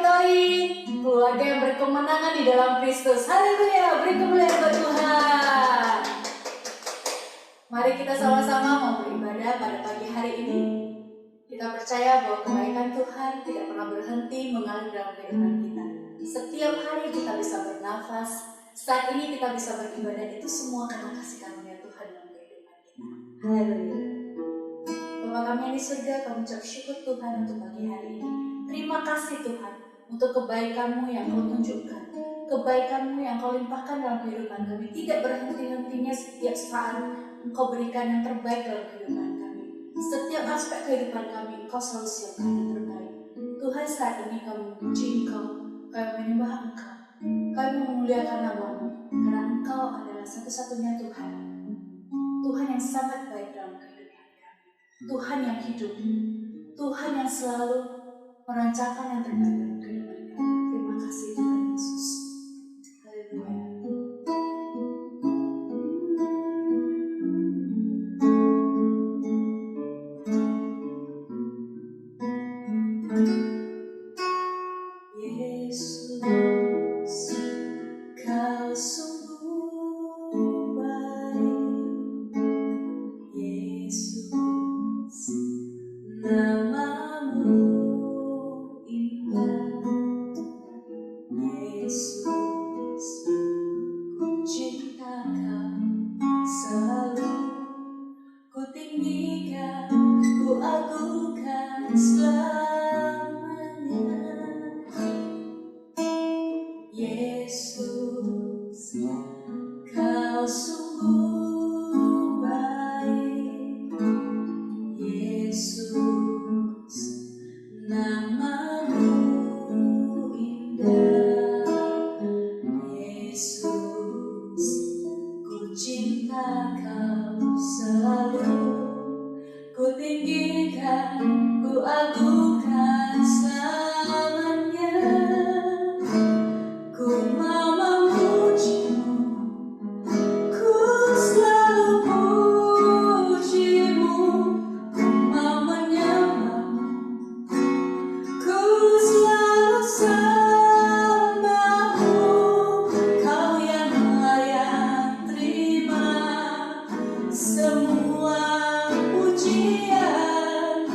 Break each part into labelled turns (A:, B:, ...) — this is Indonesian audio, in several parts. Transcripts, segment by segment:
A: Victory, keluarga yang berkemenangan di dalam Kristus. Haleluya, beri kemuliaan buat Tuhan. Mari kita sama-sama mau beribadah pada pagi hari ini. Kita percaya bahwa kebaikan Tuhan tidak pernah berhenti mengalir dalam kehidupan kita. Setiap hari kita bisa bernafas, saat ini kita bisa beribadah, itu semua karena kasih karunia Tuhan dalam kehidupan kita. Haleluya. Bapa kami yang di surga, kami ucap syukur Tuhan untuk pagi hari ini. Terima kasih Tuhan untuk kebaikan-Mu yang Kau tunjukkan, kebaikan-Mu yang Kau limpahkan dalam kehidupan kami. Tidak berhenti-hentinya setiap saat Engkau berikan yang terbaik dalam kehidupan kami. Setiap aspek kehidupan kami, Engkau selalu siapkan yang terbaik. Tuhan, saat ini kami memuji Engkau, kami menyembah Engkau, kami memuliakan nama-Mu, karena Engkau adalah satu-satunya Tuhan. Tuhan yang sangat baik dalam kehidupan kami. Tuhan yang hidup, Tuhan yang selalu merancangkan yang terbaik dalam kehidupan kami. Terima kasih Tuhan Yesus. Haleluya. Yesus, Kau sungguh baik. Yesus, nama-Mu indah. Yesus, ku cinta Kau selalu, ku tinggikan, ku agungkan selamanya. Yesus, Kau sungguh baik. Yesus, nama-Mu indah. Yesus, ku cinta Kau selalu, ku tinggikan, ku agungkan selamanya. Ku mau memuji-Mu, ku selalu puji-Mu. Ku mau menyembah-Mu, ku selalu sembah-Mu. Kau yang layak terima semua pujian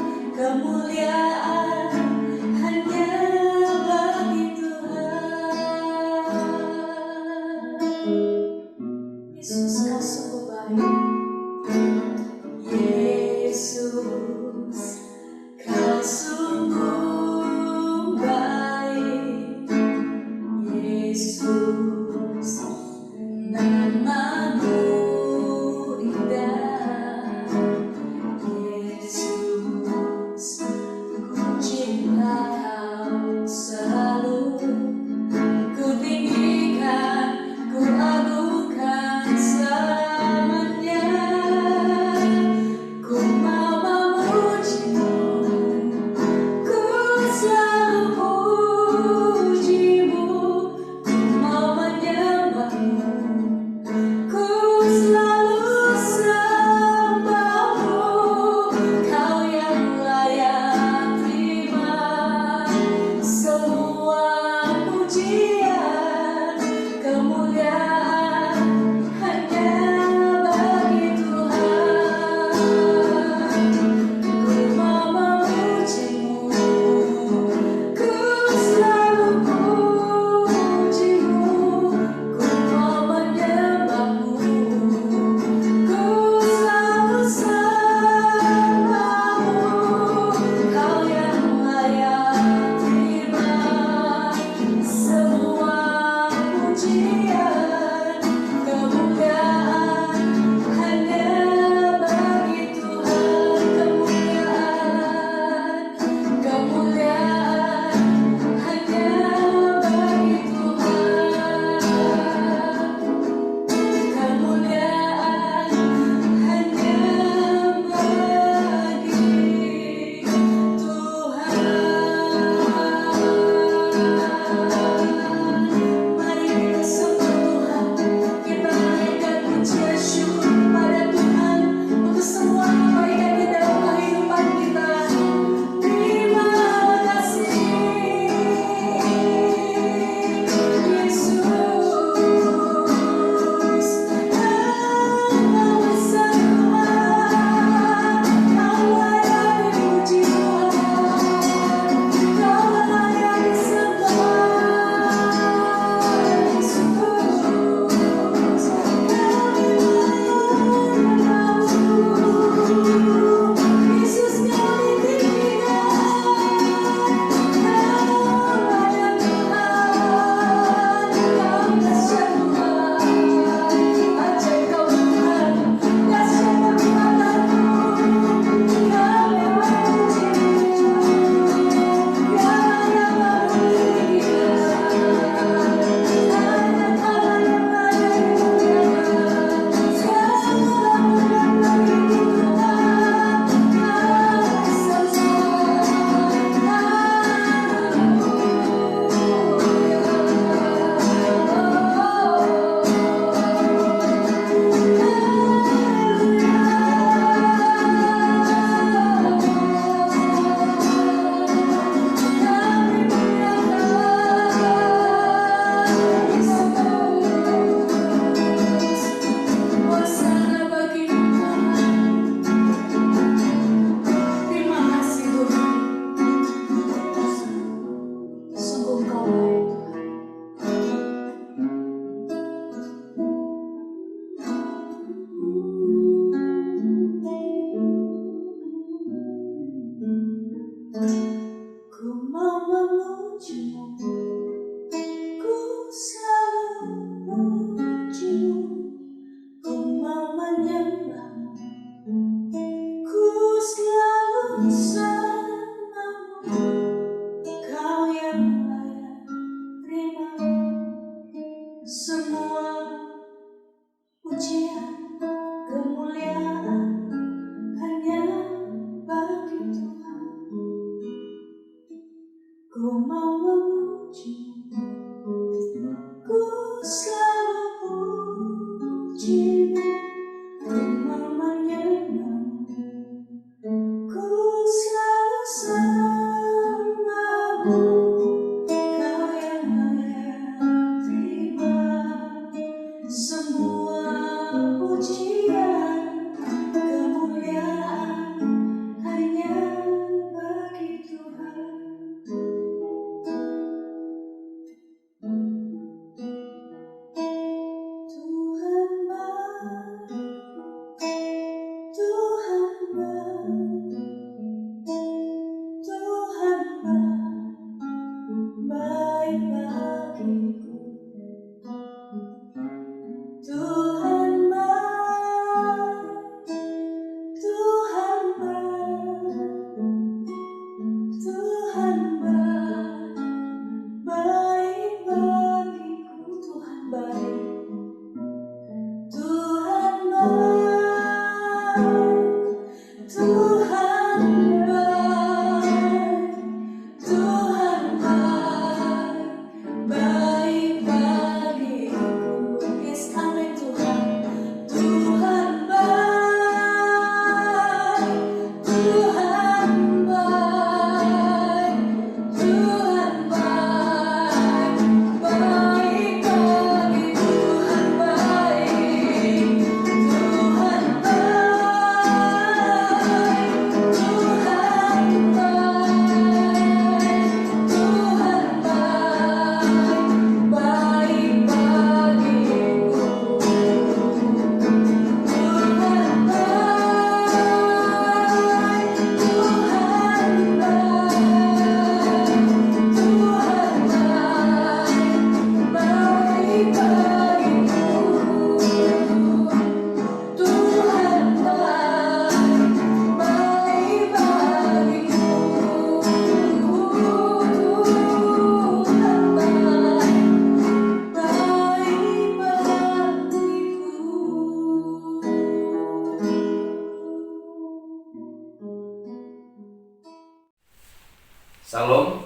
B: Salam,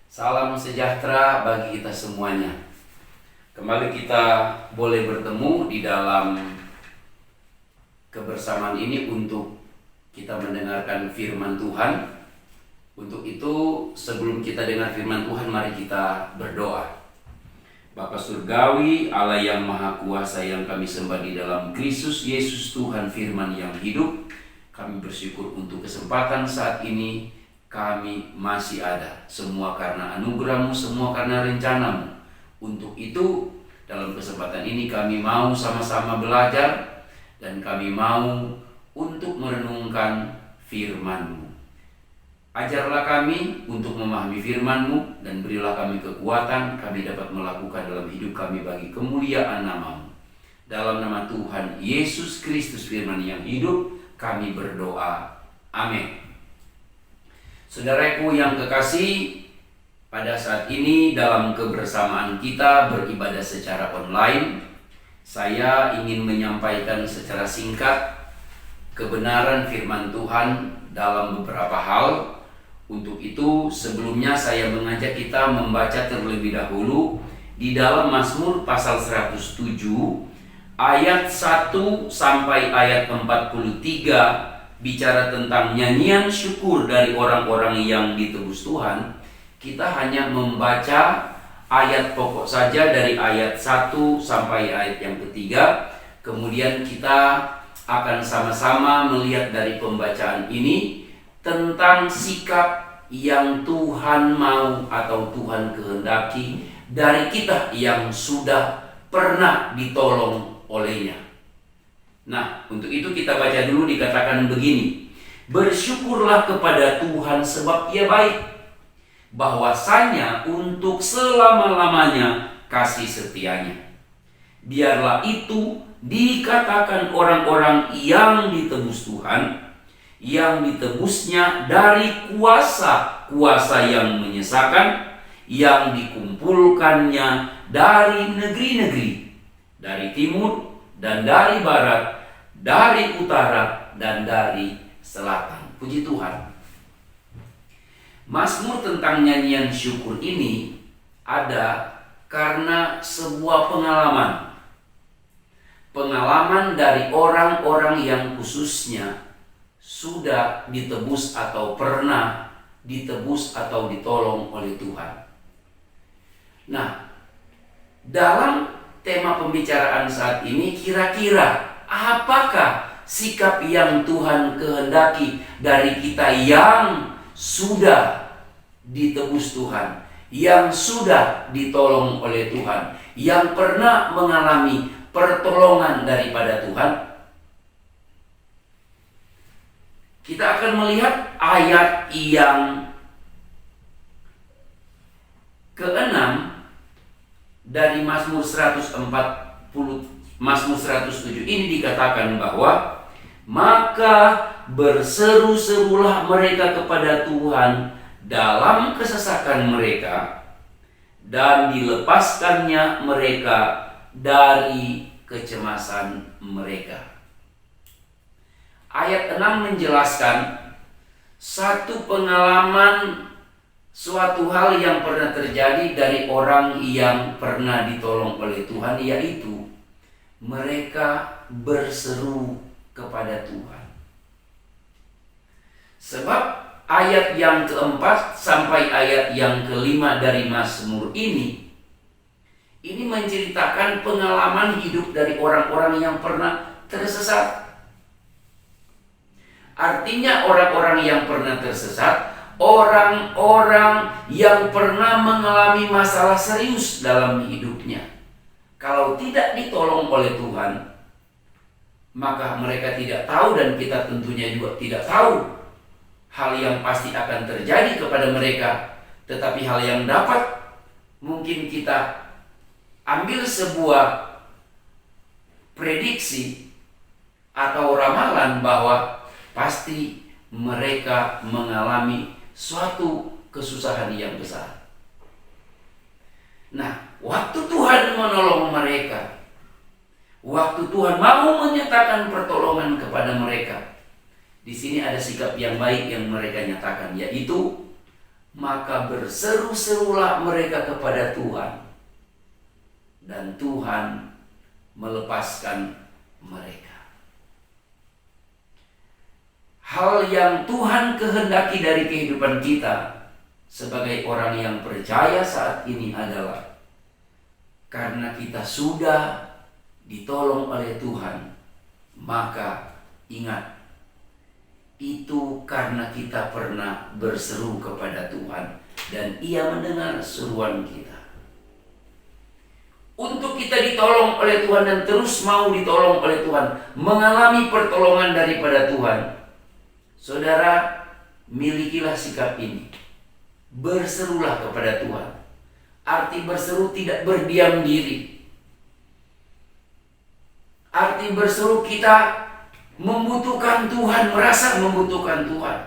B: salam sejahtera bagi kita semuanya. Kembali kita boleh bertemu di dalam kebersamaan ini untuk kita mendengarkan firman Tuhan. Untuk itu, sebelum kita dengar firman Tuhan, mari kita berdoa. Bapa Surgawi, Allah yang Maha Kuasa yang kami sembah di dalam Kristus Yesus Tuhan firman yang hidup, kami bersyukur untuk kesempatan saat ini. Kami masih ada, semua karena anugerah-Mu, semua karena rencana-Mu. Untuk itu, dalam kesempatan ini kami mau sama-sama belajar dan kami mau untuk merenungkan firman-Mu. Ajarlah kami untuk memahami firman-Mu dan berilah kami kekuatan kami dapat melakukan dalam hidup kami bagi kemuliaan nama-Mu. Dalam nama Tuhan Yesus Kristus firman yang hidup, kami berdoa. Amin. Saudaraku yang kekasih, pada saat ini dalam kebersamaan kita beribadah secara online, saya ingin menyampaikan secara singkat kebenaran firman Tuhan dalam beberapa hal. Untuk itu, sebelumnya saya mengajak kita membaca terlebih dahulu di dalam Mazmur pasal 107 ayat 1 sampai ayat 43, bicara tentang nyanyian syukur dari orang-orang yang ditebus Tuhan. Kita hanya membaca ayat pokok saja dari ayat 1 sampai ayat yang ketiga. Kemudian kita akan sama-sama melihat dari pembacaan ini tentang sikap yang Tuhan mau atau Tuhan kehendaki dari kita yang sudah pernah ditolong olehnya. Nah, untuk itu kita baca dulu, dikatakan begini. Bersyukurlah kepada Tuhan sebab Ia baik, bahwasanya untuk selama-lamanya kasih setianya. Biarlah itu dikatakan orang-orang yang ditebus Tuhan, yang ditebusnya dari kuasa-kuasa yang menyesakan, yang dikumpulkannya dari negeri-negeri, dari timur dan dari barat, dari utara dan dari selatan. Puji Tuhan. Mazmur tentang nyanyian syukur ini ada karena sebuah pengalaman dari orang-orang yang khususnya sudah ditebus atau pernah ditebus atau ditolong oleh Tuhan. Nah, dalam tema pembicaraan saat ini, kira-kira apakah sikap yang Tuhan kehendaki dari kita yang sudah ditebus Tuhan, yang sudah ditolong oleh Tuhan, yang pernah mengalami pertolongan daripada Tuhan? Kita akan melihat ayat yang ke-6 dari Mazmur 107 ini, dikatakan bahwa maka berseru-serulah mereka kepada Tuhan dalam kesesakan mereka, dan dilepaskannya mereka dari kecemasan mereka. Ayat 6 menjelaskan satu pengalaman, suatu hal yang pernah terjadi dari orang yang pernah ditolong oleh Tuhan, yaitu mereka berseru kepada Tuhan. Sebab ayat yang keempat sampai ayat yang kelima dari Mazmur ini menceritakan pengalaman hidup dari orang-orang yang pernah tersesat. Artinya orang-orang yang pernah tersesat, orang-orang yang pernah mengalami masalah serius dalam hidupnya. Kalau tidak ditolong oleh Tuhan, maka mereka tidak tahu, dan kita tentunya juga tidak tahu hal yang pasti akan terjadi kepada mereka. Tetapi hal yang dapat mungkin kita ambil sebuah prediksi atau ramalan bahwa pasti mereka mengalami suatu kesusahan yang besar. Nah, waktu Tuhan menolong mereka, waktu Tuhan mau menyatakan pertolongan kepada mereka, di sini ada sikap yang baik yang mereka nyatakan, yaitu maka berseru-serulah mereka kepada Tuhan, dan Tuhan melepaskan mereka. Hal yang Tuhan kehendaki dari kehidupan kita sebagai orang yang percaya saat ini adalah karena kita sudah ditolong oleh Tuhan, maka ingat, itu karena kita pernah berseru kepada Tuhan dan Ia mendengar seruan kita. Untuk kita ditolong oleh Tuhan dan terus mau ditolong oleh Tuhan, mengalami pertolongan daripada Tuhan, saudara, milikilah sikap ini. Berserulah kepada Tuhan. Arti berseru tidak berdiam diri. Arti berseru kita membutuhkan Tuhan, merasa membutuhkan Tuhan.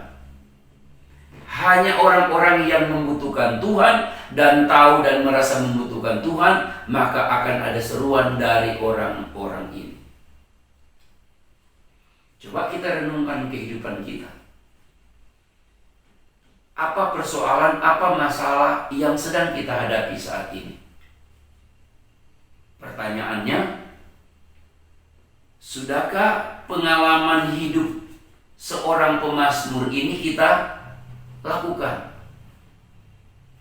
B: Hanya orang-orang yang membutuhkan Tuhan dan tahu dan merasa membutuhkan Tuhan, maka akan ada seruan dari orang-orang ini. Coba kita renungkan kehidupan kita. Apa persoalan, apa masalah yang sedang kita hadapi saat ini? Pertanyaannya, sudahkah pengalaman hidup seorang pemazmur ini kita lakukan?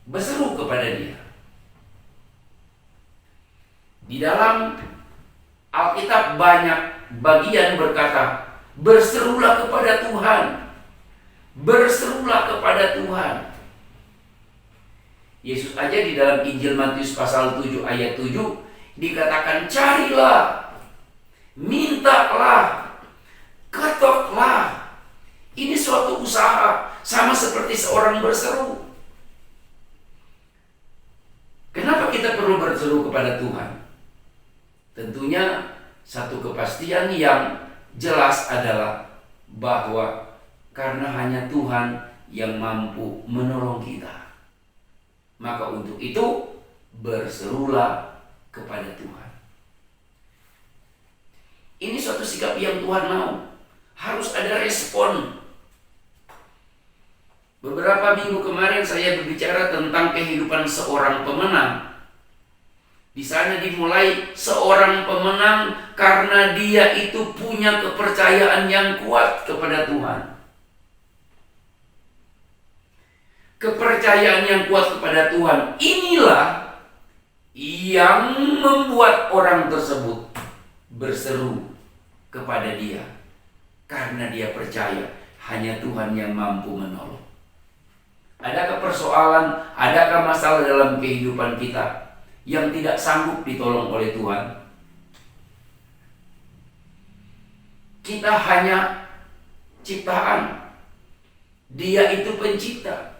B: Berseru kepada Dia. Di dalam Alkitab banyak bagian berkata, berserulah kepada Tuhan. Berserulah kepada Tuhan. Yesus aja di dalam Injil Matius pasal 7 ayat 7 dikatakan, carilah, mintalah, ketoklah. Ini suatu usaha, sama seperti seorang berseru. Kenapa kita perlu berseru kepada Tuhan? Tentunya satu kepastian yang jelas adalah bahwa karena hanya Tuhan yang mampu menolong kita. Maka untuk itu berserulah kepada Tuhan. Ini suatu sikap yang Tuhan mau. Harus ada respon. Beberapa minggu kemarin saya berbicara tentang kehidupan seorang pemenang. Di sana dimulai seorang pemenang karena dia itu punya kepercayaan yang kuat kepada Tuhan. Kepercayaan yang kuat kepada Tuhan inilah yang membuat orang tersebut berseru kepada Dia, karena dia percaya hanya Tuhan yang mampu menolong. Adakah persoalan, adakah masalah dalam kehidupan kita yang tidak sanggup ditolong oleh Tuhan? Kita hanya ciptaan. Dia itu pencipta.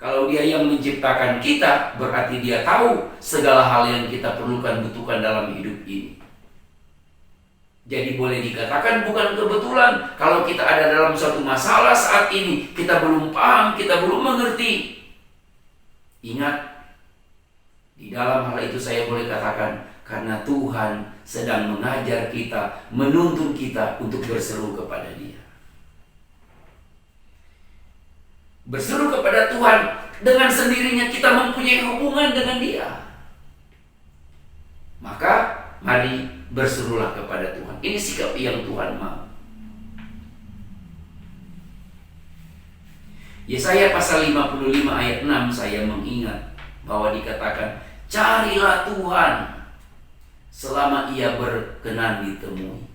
B: Kalau Dia yang menciptakan kita, berarti Dia tahu segala hal yang kita perlukan, butuhkan dalam hidup ini. Jadi boleh dikatakan bukan kebetulan kalau kita ada dalam suatu masalah saat ini, kita belum paham, kita belum mengerti. Ingat, di dalam hal itu saya boleh katakan, karena Tuhan sedang mengajar kita, menuntun kita untuk berseru kepada Dia. Berseru kepada Tuhan, dengan sendirinya kita mempunyai hubungan dengan Dia. Maka mari berserulah kepada Tuhan. Ini sikap yang Tuhan mau. Yesaya pasal 55 ayat 6 saya mengingat bahwa dikatakan, carilah Tuhan selama Ia berkenan ditemui.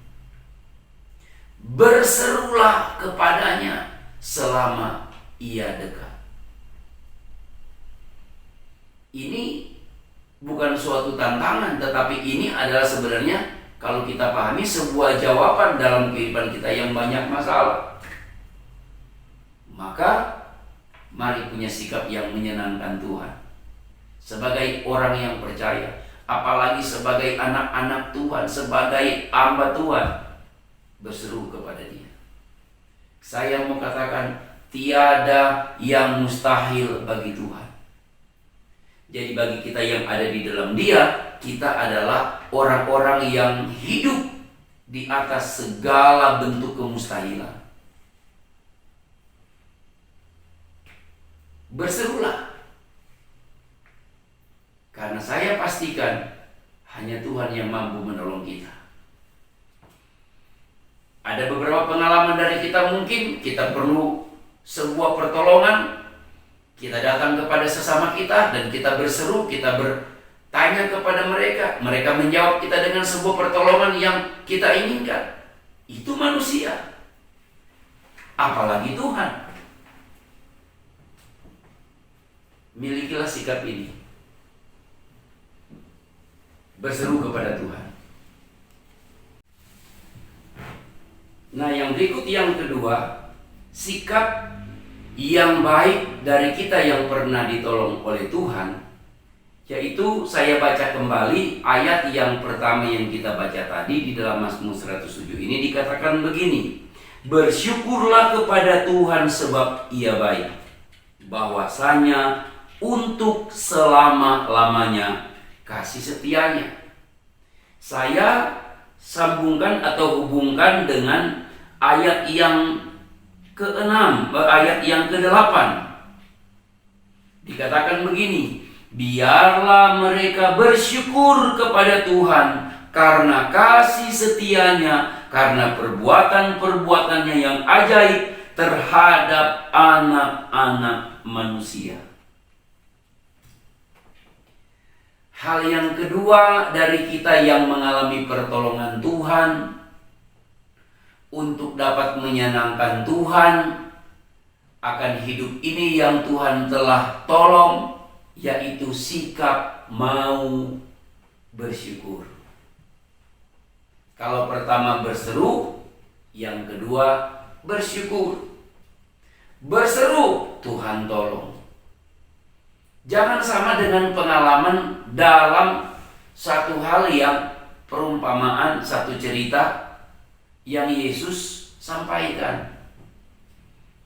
B: Berserulah kepadanya selama Ia dekat. Ini bukan suatu tantangan, tetapi ini adalah sebenarnya kalau kita pahami sebuah jawaban dalam kehidupan kita yang banyak masalah. Maka mari punya sikap yang menyenangkan Tuhan. Sebagai orang yang percaya, apalagi sebagai anak-anak Tuhan, sebagai hamba Tuhan, berseru kepada Dia. Saya mau katakan, tiada yang mustahil bagi Tuhan. Jadi bagi kita yang ada di dalam Dia, kita adalah orang-orang yang hidup di atas segala bentuk kemustahilan. berserulah. Karena saya pastikan hanya Tuhan yang mampu menolong kita. Ada beberapa pengalaman dari kita, mungkin kita perlu sebuah pertolongan. Kita datang kepada sesama kita dan kita berseru, kita bertanya kepada mereka. Mereka menjawab kita dengan sebuah pertolongan yang kita inginkan. Itu manusia. Apalagi Tuhan. Milikilah sikap ini. Berseru kepada Tuhan. Nah, yang berikut yang kedua, sikap yang baik dari kita yang pernah ditolong oleh Tuhan, yaitu saya baca kembali ayat yang pertama yang kita baca tadi di dalam Mazmur 107 ini dikatakan begini: bersyukurlah kepada Tuhan sebab Ia baik, bahwasanya untuk selama-lamanya kasih setianya. Saya sambungkan atau hubungkan dengan ayat yang ke-6, ayat yang ke-8. Dikatakan begini: biarlah mereka bersyukur kepada Tuhan karena kasih setianya, karena perbuatan-perbuatannya yang ajaib terhadap anak-anak manusia. Hal yang kedua dari kita yang mengalami pertolongan Tuhan untuk dapat menyenangkan Tuhan akan hidup ini yang Tuhan telah tolong, yaitu sikap mau bersyukur. Kalau pertama berseru, yang kedua bersyukur. Berseru, Tuhan tolong. Jangan sama dengan pengalaman dalam satu hal yang perumpamaan, satu cerita yang Yesus sampaikan.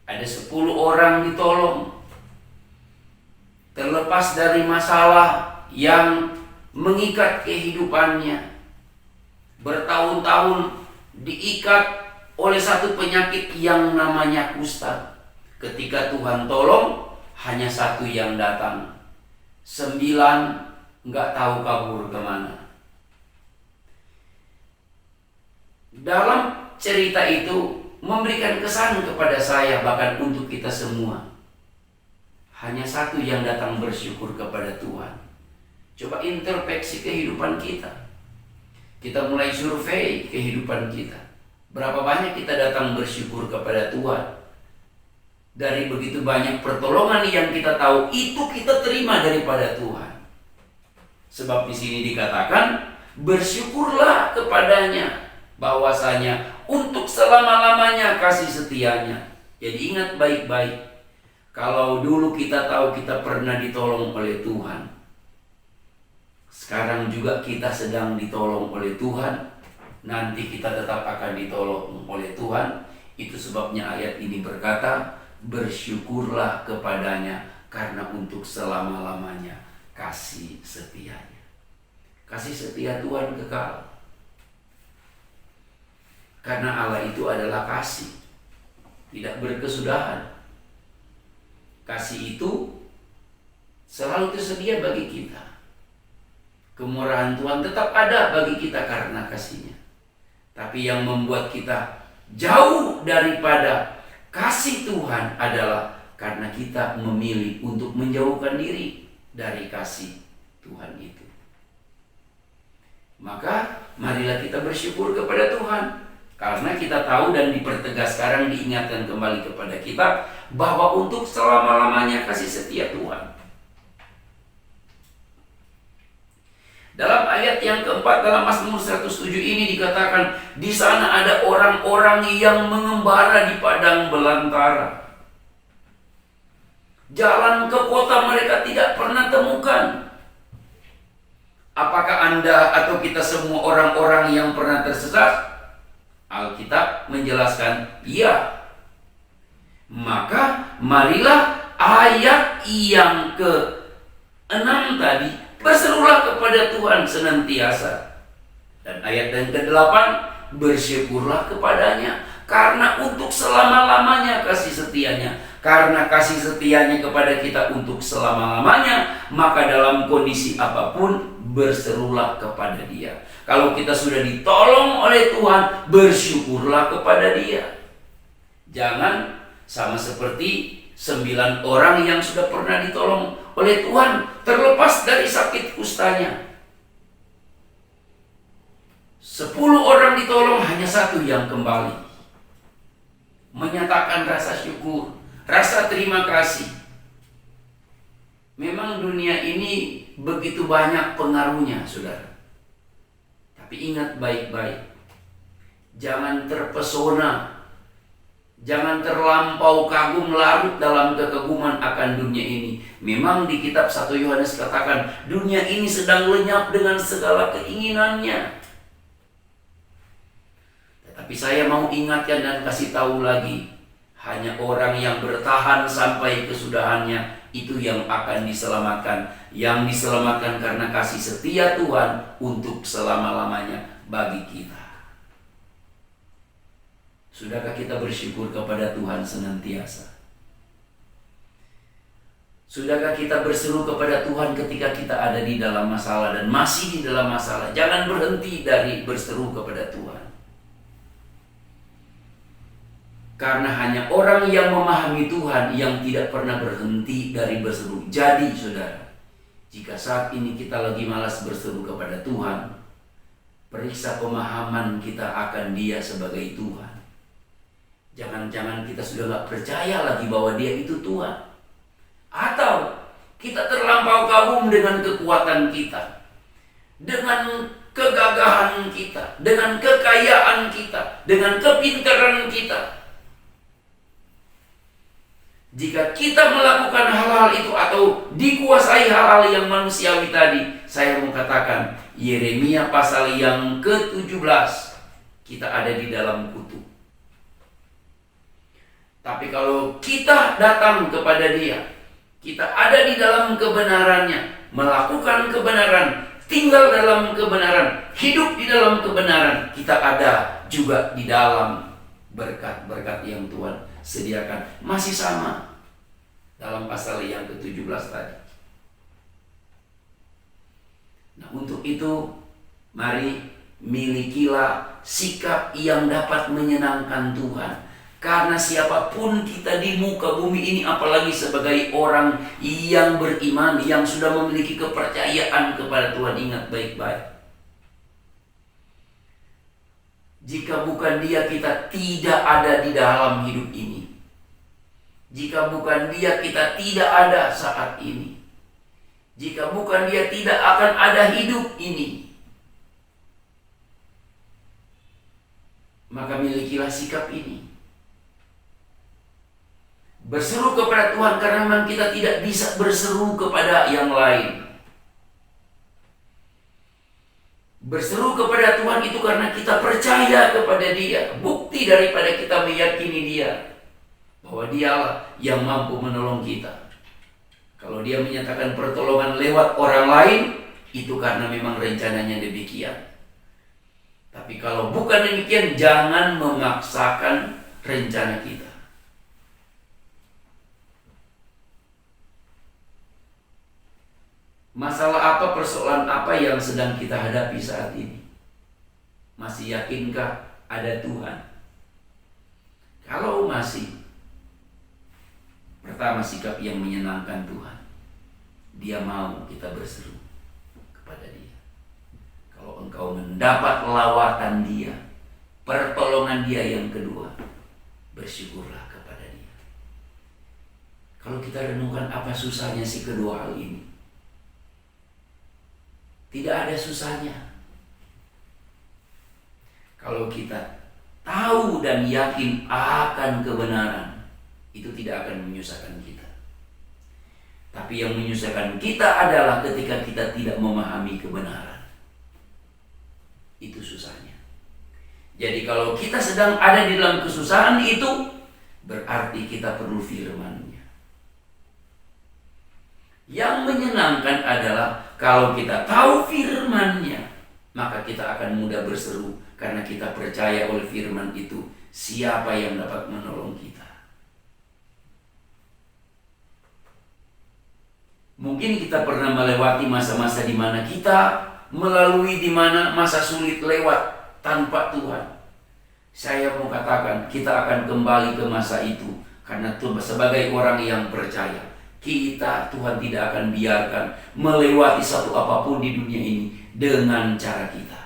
B: Ada 10 orang ditolong, terlepas dari masalah yang mengikat kehidupannya. Bertahun-tahun diikat oleh satu penyakit yang namanya kusta. Ketika Tuhan tolong, hanya 1 yang datang. 9 nggak tahu kabur kemana. Dalam cerita itu memberikan kesan kepada saya, bahkan untuk kita semua. Hanya 1 yang datang bersyukur kepada Tuhan. Coba introspeksi kehidupan kita. Kita mulai survei kehidupan kita. Berapa banyak kita datang bersyukur kepada Tuhan? Dari begitu banyak pertolongan yang kita tahu, itu kita terima daripada Tuhan. Sebab di sini dikatakan, bersyukurlah kepadanya, bahwasanya untuk selama-lamanya kasih setianya. Jadi ingat baik-baik, kalau dulu kita tahu kita pernah ditolong oleh Tuhan, sekarang juga kita sedang ditolong oleh Tuhan, nanti kita tetap akan ditolong oleh Tuhan. Itu sebabnya ayat ini berkata, bersyukurlah kepadanya karena untuk selama-lamanya kasih setianya. Kasih setia Tuhan kekal. Karena Allah itu adalah kasih, tidak berkesudahan. Kasih itu selalu tersedia bagi kita. Kemurahan Tuhan tetap ada bagi kita karena kasih-Nya. Tapi yang membuat kita jauh daripada kasih Tuhan adalah karena kita memilih untuk menjauhkan diri dari kasih Tuhan itu. Maka marilah kita bersyukur kepada Tuhan, karena kita tahu dan dipertegas sekarang, diingatkan kembali kepada kita bahwa untuk selama-lamanya kasih setia Tuhan. Dalam ayat yang keempat dalam Mazmur 107 ini dikatakan, di sana ada orang-orang yang mengembara di padang belantara. Jalan ke kota mereka tidak pernah temukan. Apakah Anda atau kita semua orang-orang yang pernah tersesat? Alkitab menjelaskan, iya. Maka marilah ayat yang ke-6 tadi, berserulah kepada Tuhan senantiasa. Dan ayat yang ke-8, bersyukurlah kepadanya karena untuk selama-lamanya kasih setianya. karena kasih setianya kepada kita untuk selama-lamanya, maka dalam kondisi apapun berserulah kepada Dia. Kalau kita sudah ditolong oleh Tuhan, bersyukurlah kepada Dia. Jangan sama seperti 9 orang yang sudah pernah ditolong oleh Tuhan, terlepas dari sakit kustanya. 10 orang ditolong, hanya 1 yang kembali, menyatakan rasa syukur, rasa terima kasih. Memang dunia ini begitu banyak pengaruhnya, saudara. Tapi ingat baik-baik, jangan terpesona, jangan terlampau kagum larut dalam kekaguman akan dunia ini. Memang di kitab 1 Yohanes katakan, dunia ini sedang lenyap dengan segala keinginannya. Tetapi saya mau ingatkan dan kasih tahu lagi, hanya orang yang bertahan sampai kesudahannya, itu yang akan diselamatkan. Yang diselamatkan karena kasih setia Tuhan untuk selama-lamanya bagi kita. Sudahkah kita bersyukur kepada Tuhan senantiasa? Sudahkah kita berseru kepada Tuhan ketika kita ada di dalam masalah dan masih di dalam masalah? Jangan berhenti dari berseru kepada Tuhan. Karena hanya orang yang memahami Tuhan yang tidak pernah berhenti dari berseru. Jadi saudara, jika saat ini kita lagi malas berseru kepada Tuhan, periksa pemahaman kita akan Dia sebagai Tuhan. Jangan-jangan kita sudah gak percaya lagi bahwa Dia itu Tuhan. Atau kita terlampau kagum dengan kekuatan kita, dengan kegagahan kita, dengan kekayaan kita, dengan kepintaran kita. Jika kita melakukan hal-hal itu atau dikuasai hal-hal yang manusiawi tadi, saya mau katakan Yeremia pasal yang ke-17, kita ada di dalam kutuk. Tapi kalau kita datang kepada Dia, kita ada di dalam kebenarannya, melakukan kebenaran, tinggal dalam kebenaran, hidup di dalam kebenaran, kita ada juga di dalam berkat-berkat yang Tuhan sediakan. Masih sama dalam pasal yang ke-17 tadi. Nah, untuk itu mari milikilah sikap yang dapat menyenangkan Tuhan. Karena siapapun kita di muka bumi ini, apalagi sebagai orang yang beriman, yang sudah memiliki kepercayaan kepada Tuhan, ingat baik-baik, jika bukan Dia, kita tidak ada di dalam hidup ini. Jika bukan Dia, kita tidak ada saat ini. Jika bukan Dia, tidak akan ada hidup ini. Maka milikilah sikap ini. Berseru kepada Tuhan, karena memang kita tidak bisa berseru kepada yang lain. Berseru kepada Tuhan itu karena kita percaya kepada Dia. Bukti daripada kita meyakini Dia, bahwa Dialah yang mampu menolong kita. Kalau Dia menyatakan pertolongan lewat orang lain, itu karena memang rencananya demikian. Tapi kalau bukan demikian, jangan memaksakan rencana kita. Masalah apa, persoalan apa yang sedang kita hadapi saat ini? Masih yakinkah ada Tuhan? Kalau masih, pertama, sikap yang menyenangkan Tuhan. Dia mau kita berseru kepada Dia. Kalau engkau mendapat lawatan Dia, pertolongan Dia yang kedua, bersyukurlah kepada Dia. Kalau kita renungkan, apa susahnya sih kedua hal ini? Tidak ada susahnya. Kalau kita tahu dan yakin akan kebenaran, itu tidak akan menyusahkan kita. Tapi yang menyusahkan kita adalah ketika kita tidak memahami kebenaran. Itu susahnya. Jadi kalau kita sedang ada di dalam kesusahan itu, berarti kita perlu firman-Nya. Yang menyenangkan adalah kalau kita tahu firman-Nya, maka kita akan mudah berseru karena kita percaya oleh firman itu siapa yang dapat menolong kita. Mungkin kita pernah melewati masa-masa di mana kita melalui di mana masa sulit lewat tanpa Tuhan. Saya mau katakan kita akan kembali ke masa itu, karena sebagai orang yang percaya, kita Tuhan tidak akan biarkan melewati satu apapun di dunia ini dengan cara kita.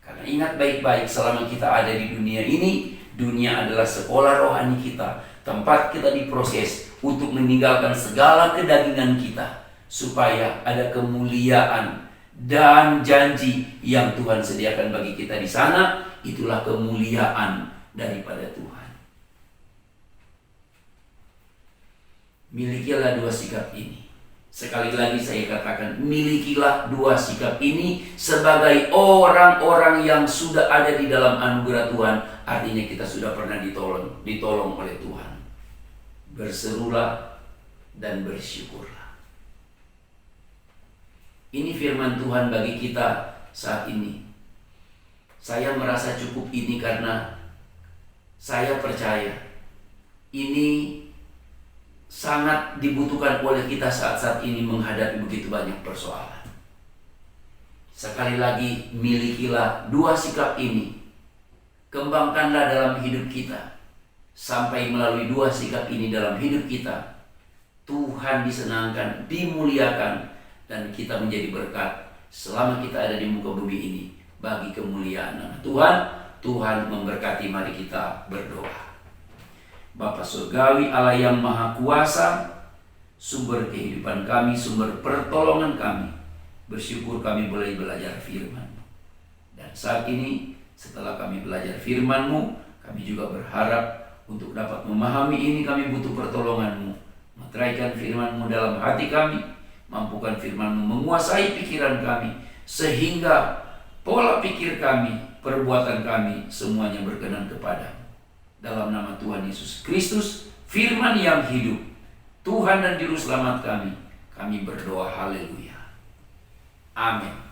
B: Karena ingat baik-baik, selama kita ada di dunia ini, dunia adalah sekolah rohani kita, tempat kita diproses untuk meninggalkan segala kedagingan kita, supaya ada kemuliaan dan janji yang Tuhan sediakan bagi kita di sana. Itulah kemuliaan daripada Tuhan. Milikilah dua sikap ini. Sekali lagi saya katakan, milikilah dua sikap ini sebagai orang-orang yang sudah ada di dalam anugerah Tuhan. Artinya kita sudah pernah ditolong oleh Tuhan. Berserulah dan bersyukurlah. Ini firman Tuhan bagi kita saat ini. Saya merasa cukup ini karena saya percaya ini sangat dibutuhkan oleh kita saat-saat ini menghadapi begitu banyak persoalan. Sekali lagi, milikilah dua sikap ini. Kembangkanlah dalam hidup kita. Sampai melalui dua sikap ini dalam hidup kita, Tuhan disenangkan, dimuliakan, dan kita menjadi berkat selama kita ada di muka bumi ini bagi kemuliaan nama Tuhan. Tuhan memberkati, mari kita berdoa. Bapa Surgawi, Allah yang Maha Kuasa, sumber kehidupan kami, sumber pertolongan kami, bersyukur kami boleh belajar firman-Mu. Dan saat ini setelah kami belajar firman-Mu, kami juga berharap untuk dapat memahami ini kami butuh pertolongan-Mu. Meteraikan firman-Mu dalam hati kami, mampukan firman-Mu menguasai pikiran kami, sehingga pola pikir kami, perbuatan kami, semuanya berkenan kepada-Mu. Dalam nama Tuhan Yesus Kristus, firman yang hidup, Tuhan dan Juru Selamat kami berdoa, haleluya. Amin.